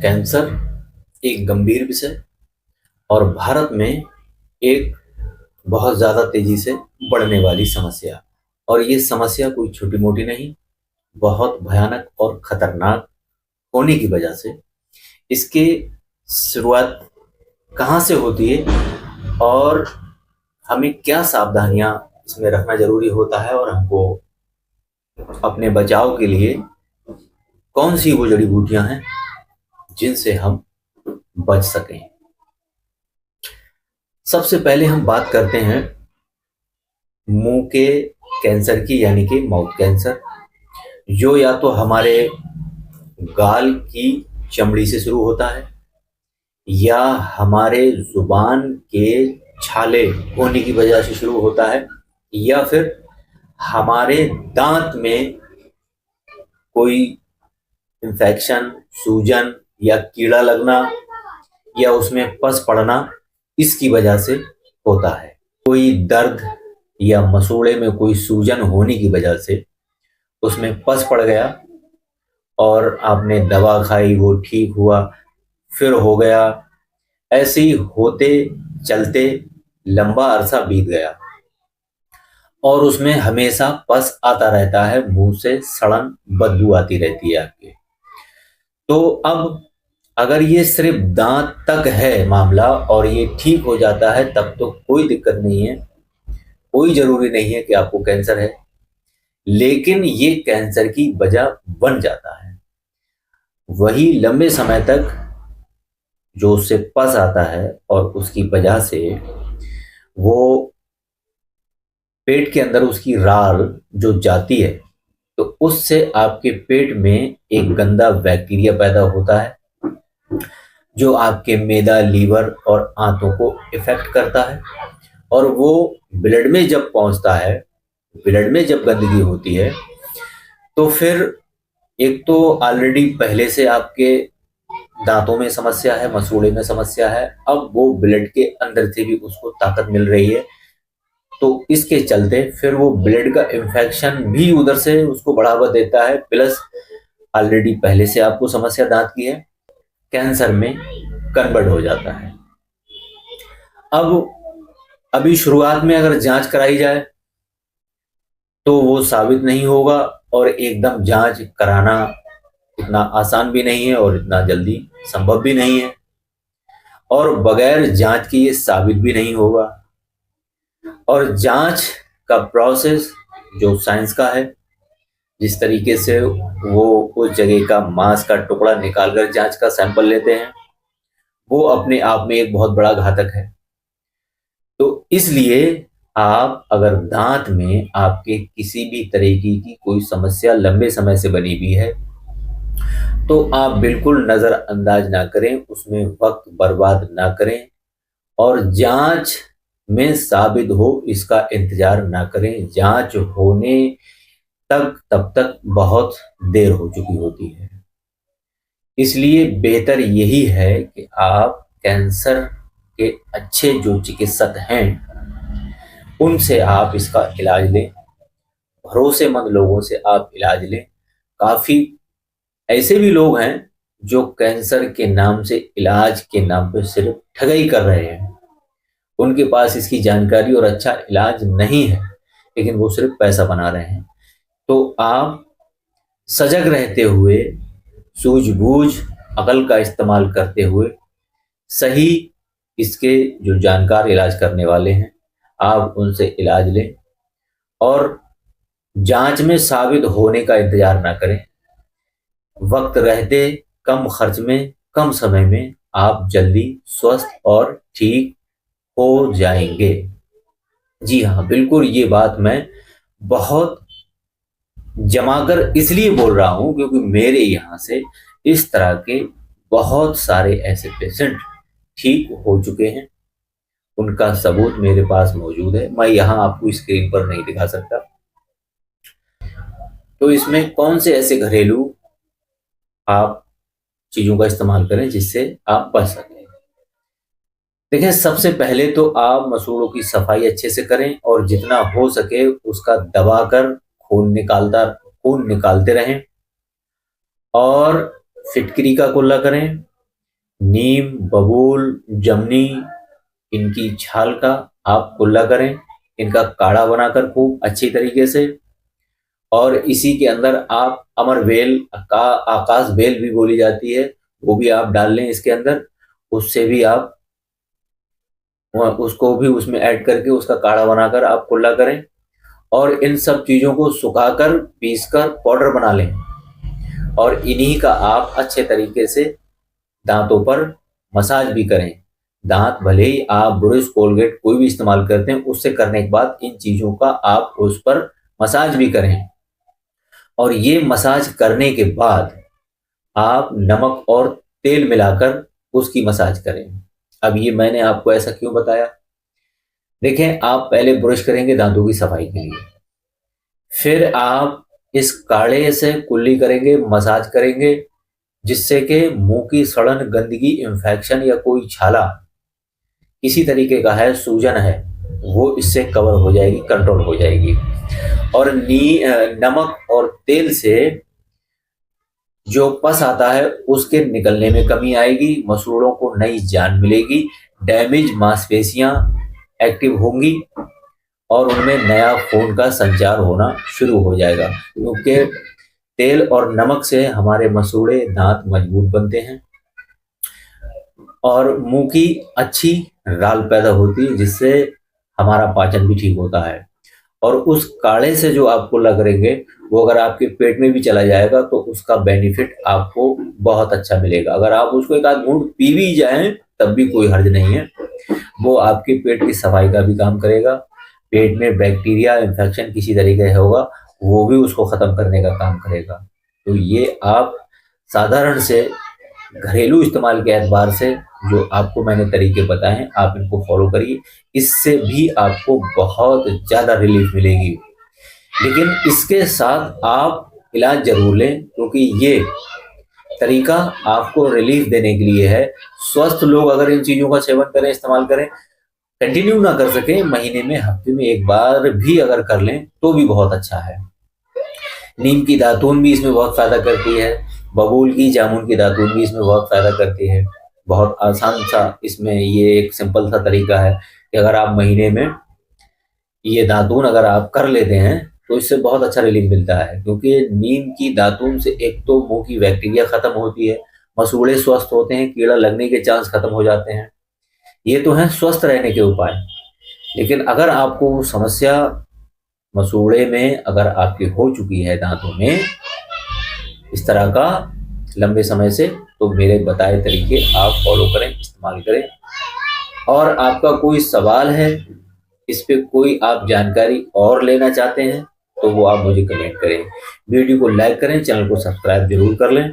Cancer एक गंभीर विषय और भारत में एक बहुत ज़्यादा तेजी से बढ़ने वाली समस्या। और ये समस्या कोई छोटी मोटी नहीं, बहुत भयानक और खतरनाक होने की वजह से इसके शुरुआत कहाँ से होती है और हमें क्या सावधानियां इसमें रखना जरूरी होता है और हमको अपने बचाव के लिए कौन सी वो जड़ी बूटियां हैं जिनसे हम बच सकें। सबसे पहले हम बात करते हैं मुंह के कैंसर की, यानी कि माउथ कैंसर, जो या तो हमारे गाल की चमड़ी से शुरू होता है या हमारे जुबान के छाले होने की वजह से शुरू होता है या फिर हमारे दांत में कोई इन्फेक्शन, सूजन या कीड़ा लगना या उसमें पस पड़ना इसकी वजह से होता है। कोई दर्द या मसूड़े में कोई सूजन होने की वजह से उसमें पस पड़ गया और आपने दवा खाई, वो ठीक हुआ, फिर हो गया, ऐसे ही होते चलते लंबा अरसा बीत गया और उसमें हमेशा पस आता रहता है, मुंह से सड़न बदबू आती रहती है आपके। तो अब अगर ये सिर्फ दांत तक है मामला और ये ठीक हो जाता है तब तो कोई दिक्कत नहीं है, कोई जरूरी नहीं है कि आपको कैंसर है। लेकिन ये कैंसर की वजह बन जाता है, वही लंबे समय तक जो उससे पस आता है और उसकी वजह से वो पेट के अंदर उसकी राल जो जाती है तो उससे आपके पेट में एक गंदा बैक्टीरिया पैदा होता है जो आपके मैदा, लीवर और आंतों को इफेक्ट करता है। और वो ब्लड में जब पहुंचता है, ब्लड में जब गंदगी होती है तो फिर एक तो ऑलरेडी पहले से आपके दांतों में समस्या है, मसूड़े में समस्या है, अब वो ब्लड के अंदर से भी उसको ताकत मिल रही है, तो इसके चलते फिर वो ब्लड का इन्फेक्शन भी उधर से उसको बढ़ावा देता है। प्लस ऑलरेडी पहले से आपको समस्या दांत की है, कैंसर में कन्वर्ट हो जाता है। अब अभी शुरुआत में अगर जांच कराई जाए तो वो साबित नहीं होगा और एकदम जांच कराना इतना आसान भी नहीं है और इतना जल्दी संभव भी नहीं है और बगैर जांच के ये साबित भी नहीं होगा। और जांच का प्रोसेस जो साइंस का है, जिस तरीके से वो उस जगह का मांस का टुकड़ा निकालकर जांच का सैंपल लेते हैं, वो अपने आप में एक बहुत बड़ा घातक है। तो इसलिए आप अगर दांत में आपके किसी भी तरीके की कोई समस्या लंबे समय से बनी हुई है तो आप बिल्कुल नजरअंदाज ना करें, उसमें वक्त बर्बाद ना करें और जांच में साबित हो इसका इंतजार ना करें। जांच होने तक तब तक बहुत देर हो चुकी होती है। इसलिए बेहतर यही है कि आप कैंसर के अच्छे जो चिकित्सक हैं उनसे आप इसका इलाज लें, भरोसेमंद लोगों से आप इलाज लें। काफी ऐसे भी लोग हैं जो कैंसर के नाम से, इलाज के नाम पे सिर्फ ठगाई कर रहे हैं, उनके पास इसकी जानकारी और अच्छा इलाज नहीं है, लेकिन वो सिर्फ पैसा बना रहे हैं। तो आप सजग रहते हुए, सूझबूझ, अकल का इस्तेमाल करते हुए, सही इसके जो जानकार इलाज करने वाले हैं आप उनसे इलाज लें और जांच में साबित होने का इंतजार ना करें। वक्त रहते, कम खर्च में, कम समय में आप जल्दी स्वस्थ और ठीक हो जाएंगे। जी हाँ, बिल्कुल, ये बात मैं बहुत जमाकर इसलिए बोल रहा हूं क्योंकि मेरे यहाँ से इस तरह के बहुत सारे ऐसे पेशेंट ठीक हो चुके हैं, उनका सबूत मेरे पास मौजूद है। मैं यहाँ आपको स्क्रीन पर नहीं दिखा सकता। तो इसमें कौन से ऐसे घरेलू आप चीजों का इस्तेमाल करें जिससे आप बच सकें। देखिए, सबसे पहले तो आप मसूड़ों की सफाई अच्छे से करें और जितना हो सके उसका दबाकर खून निकालते रहें और फिटकरी का कुल्ला करें नीम, बबूल, जमनी, इनकी छाल का आप कुल्ला करें, इनका काढ़ा बनाकर खूब अच्छी तरीके से, और इसी के अंदर आप अमर बेल का, आकाश बेल भी बोली जाती है, वो भी आप डाल लें इसके अंदर। उससे भी आप उसको भी उसमें ऐड करके उसका काढ़ा बनाकर आप कुल्ला करें, और इन सब चीज़ों को सुखाकर पीसकर पाउडर बना लें, और इन्हीं का आप अच्छे तरीके से दांतों पर मसाज भी करें। दांत भले ही आप ब्रश, कोलगेट कोई भी इस्तेमाल करते हैं, उससे करने के बाद इन चीज़ों का आप उस पर मसाज भी करें, और ये मसाज करने के बाद आप नमक और तेल मिलाकर उसकी मसाज करें। अब ये मैंने आपको ऐसा क्यों बताया? देखें, आप पहले ब्रश करेंगे दांतों की सफाई के लिए, फिर आप इस काढ़े से कुल्ली करेंगे, मसाज करेंगे, जिससे कि मुंह की सड़न, गंदगी, इंफेक्शन या कोई छाला किसी तरीके का है, सूजन है, वो इससे कवर हो जाएगी, कंट्रोल हो जाएगी। और नमक और तेल से जो पस आता है उसके निकलने में कमी आएगी, मसूड़ों को नई जान मिलेगी, डैमेज मांसपेशियां एक्टिव होंगी, और उनमें नया खून का संचार होना शुरू हो जाएगा, क्योंकि तेल और नमक से हमारे मसूड़े, दांत मजबूत बनते हैं, और मुंह की अच्छी राल पैदा होती है, जिससे हमारा पाचन भी ठीक होता है। और उस काढ़े से जो आपको लग करेंगे, वो अगर आपके पेट में भी चला जाएगा तो उसका बेनिफिट आपको बहुत अच्छा मिलेगा। अगर आप उसको एक आध घूंट पी भी जाएं तब भी कोई हर्ज नहीं है, वो आपके पेट की सफाई का भी काम करेगा। पेट में बैक्टीरिया, इन्फेक्शन किसी तरीके से होगा, वो भी उसको खत्म करने का काम करेगा। तो ये आप साधारण से घरेलू इस्तेमाल के एतबार से जो आपको मैंने तरीके बताए हैं, आप इनको फॉलो करिए, इससे भी आपको बहुत ज़्यादा रिलीफ मिलेगी। लेकिन इसके साथ आप इलाज ज़रूर लें, क्योंकि ये तरीका आपको रिलीफ देने के लिए है। स्वस्थ लोग अगर इन चीज़ों का सेवन करें, इस्तेमाल करें, कंटिन्यू ना कर सकें, महीने में, हफ्ते में एक बार भी अगर कर लें तो भी बहुत अच्छा है। नीम की दातून भी इसमें बहुत फ़ायदा करती है, बबूल की, जामुन की दातून भी इसमें बहुत फ़ायदा करती है। बहुत आसान सा इसमें ये एक सिंपल सा तरीका है कि अगर आप महीने में ये दातून अगर आप कर लेते हैं तो इससे बहुत अच्छा रिलीफ मिलता है, क्योंकि नीम की दातून से एक तो मुंह की बैक्टीरिया खत्म होती है, मसूड़े स्वस्थ होते हैं, कीड़ा लगने के चांस खत्म हो जाते हैं। ये तो हैं स्वस्थ रहने के उपाय। लेकिन अगर आपको समस्या मसूड़े में अगर आपकी हो चुकी है, दांतों में इस तरह का लंबे समय से, तो मेरे बताए तरीके आप फॉलो करें, इस्तेमाल करें। और आपका कोई सवाल है, इस पे कोई आप जानकारी और लेना चाहते हैं, तो वो आप मुझे कमेंट करें। वीडियो को लाइक करें, चैनल को सब्सक्राइब जरूर कर लें।